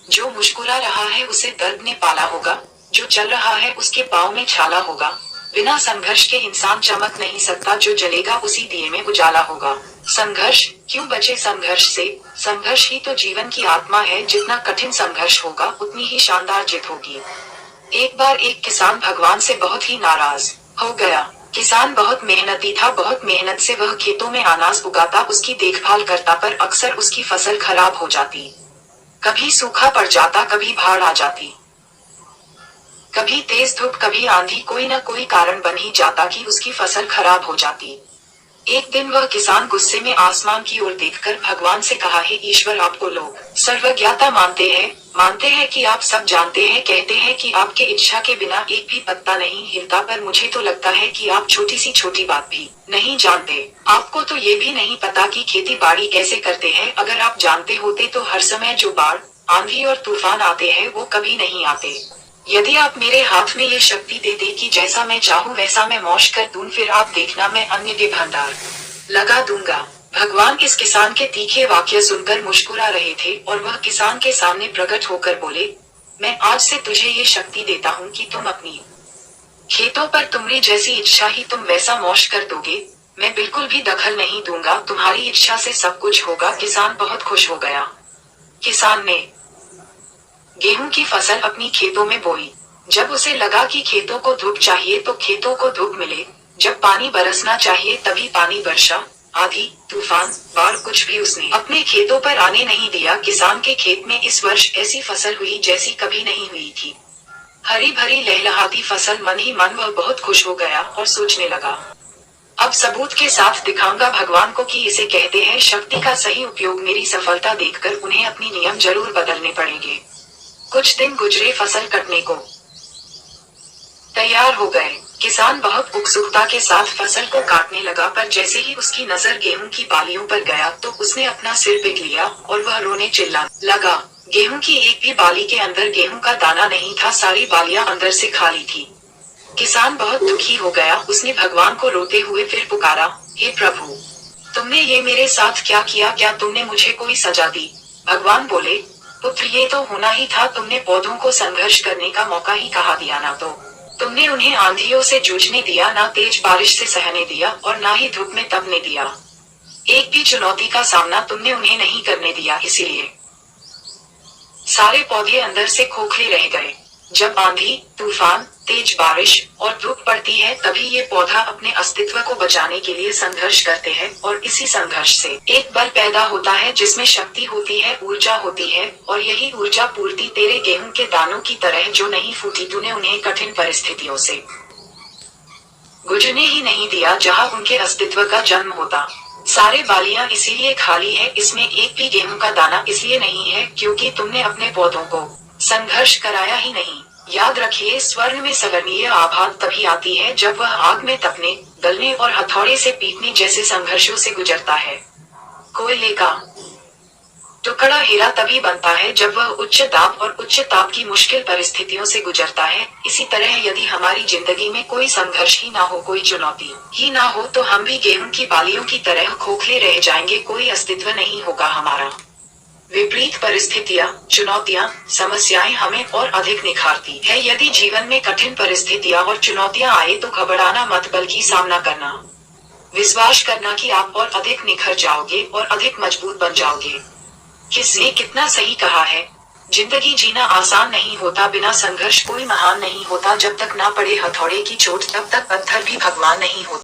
जो मुस्कुरा रहा है उसे दर्द ने पाला होगा, जो चल रहा है उसके पाँव में छाला होगा। बिना संघर्ष के इंसान चमक नहीं सकता, जो जलेगा उसी दिए में उजाला होगा। संघर्ष क्यों बचे संघर्ष से? संघर्ष ही तो जीवन की आत्मा है। जितना कठिन संघर्ष होगा उतनी ही शानदार जीत होगी। एक बार एक किसान भगवान से बहुत ही नाराज हो गया। किसान बहुत मेहनती था, बहुत मेहनत से वह खेतों में अनाज उगाता, उसकी देखभाल करता, पर अक्सर उसकी फसल खराब हो जाती। कभी सूखा पड़ जाता, कभी बाढ़ आ जाती, कभी तेज धूप, कभी आंधी, कोई न कोई कारण बन ही जाता कि उसकी फसल खराब हो जाती। एक दिन वह किसान गुस्से में आसमान की ओर देखकर भगवान से कहा, हे ईश्वर, आपको लोग सर्वज्ञता मानते हैं कि आप सब जानते हैं, कहते हैं कि आपके इच्छा के बिना एक भी पत्ता नहीं हिलता, पर मुझे तो लगता है कि आप छोटी सी छोटी बात भी नहीं जानते। आपको तो ये भी नहीं पता कि खेती बाड़ी कैसे करते हैं। अगर आप जानते होते तो हर समय जो बाढ़, आंधी और तूफान आते हैं वो कभी नहीं आते। यदि आप मेरे हाथ में ये शक्ति देते कि जैसा मैं चाहूँ वैसा मैं मौज कर दूं, फिर आप देखना मैं अन्न के भंडार लगा दूंगा। भगवान इस किसान के तीखे वाक्य सुनकर मुस्कुरा रहे थे और वह किसान के सामने प्रकट होकर बोले, मैं आज से तुझे ये शक्ति देता हूँ कि तुम अपनी खेतों पर तुम्हारी जैसी इच्छा ही तुम वैसा मौज कर दोगे। मैं बिल्कुल भी दखल नहीं दूंगा, तुम्हारी इच्छा से सब कुछ होगा। किसान बहुत खुश हो गया। किसान ने गेहूं की फसल अपनी खेतों में बोई। जब उसे लगा कि खेतों को धूप चाहिए तो खेतों को धूप मिले, जब पानी बरसना चाहिए तभी पानी बरसा। आंधी, तूफान, बाढ़, कुछ भी उसने अपने खेतों पर आने नहीं दिया। किसान के खेत में इस वर्ष ऐसी फसल हुई जैसी कभी नहीं हुई थी। हरी भरी लहलहाती फसल। मन ही मन वह बहुत खुश हो गया और सोचने लगा, अब सबूत के साथ दिखाऊंगा भगवान को कि इसे कहते हैं शक्ति का सही उपयोग। मेरी सफलता देखकर उन्हें अपनी नियम जरूर बदलने पड़ेंगे। कुछ दिन गुजरे, फसल कटने को तैयार हो गए। किसान बहुत उत्सुकता के साथ फसल को काटने लगा, पर जैसे ही उसकी नजर गेहूं की बालियों पर गया तो उसने अपना सिर पीट लिया और वह रोने चिल्लाने लगा। गेहूं की एक भी बाली के अंदर गेहूं का दाना नहीं था, सारी बालियां अंदर से खाली थी। किसान बहुत दुखी हो गया। उसने भगवान को रोते हुए फिर पुकारा, हे प्रभु, तुमने ये मेरे साथ क्या किया? क्या तुमने मुझे कोई सजा दी? भगवान बोले, पुत्र, ये तो होना ही था। तुमने पौधों को संघर्ष करने का मौका ही कहा दिया ना, तो तुमने उन्हें आंधियों से जूझने दिया, ना तेज बारिश से सहने दिया और ना ही धूप में तपने दिया। एक भी चुनौती का सामना तुमने उन्हें नहीं करने दिया, इसीलिए सारे पौधे अंदर से खोखले रह गए। जब आंधी, तूफान, तेज बारिश और धूप पड़ती है तभी ये पौधा अपने अस्तित्व को बचाने के लिए संघर्ष करते हैं और इसी संघर्ष से एक बल पैदा होता है जिसमें शक्ति होती है, ऊर्जा होती है। और यही ऊर्जा पूर्ति तेरे गेहूं के दानों की तरह जो नहीं फूटी, तूने उन्हें कठिन परिस्थितियों से गुजरने ही नहीं दिया जहां उनके अस्तित्व का जन्म होता। सारे बालियां इसीलिए खाली है, इसमें एक भी गेहूं का दाना इसलिए नहीं है क्योंकि तुमने अपने पौधों को संघर्ष कराया ही नहीं। याद रखिए, स्वर्ण में सवर्णीय आभा तभी आती है जब वह आग में तपने, गलने और हथौड़े से पीटने जैसे संघर्षों से गुजरता है। कोयले का टुकड़ा हीरा तभी बनता है जब वह उच्च दाब और उच्च ताप की मुश्किल परिस्थितियों से गुजरता है। इसी तरह यदि हमारी जिंदगी में कोई संघर्ष ही ना हो, कोई चुनौती ही ना हो, तो हम भी गेहूं की बालियों की तरह खोखले रह जाएंगे, कोई अस्तित्व नहीं होगा हमारा। विपरीत परिस्थितियां, चुनौतियां, समस्याएं हमें और अधिक निखारती है। यदि जीवन में कठिन परिस्थितियां और चुनौतियां आए तो घबराना मत, बल्कि सामना करना, विश्वास करना कि आप और अधिक निखर जाओगे और अधिक मजबूत बन जाओगे। किसने कितना सही कहा है, जिंदगी जीना आसान नहीं होता, बिना संघर्ष कोई महान नहीं होता। जब तक ना पड़े हथौड़े की चोट तब तक पत्थर भी भगवान नहीं होता।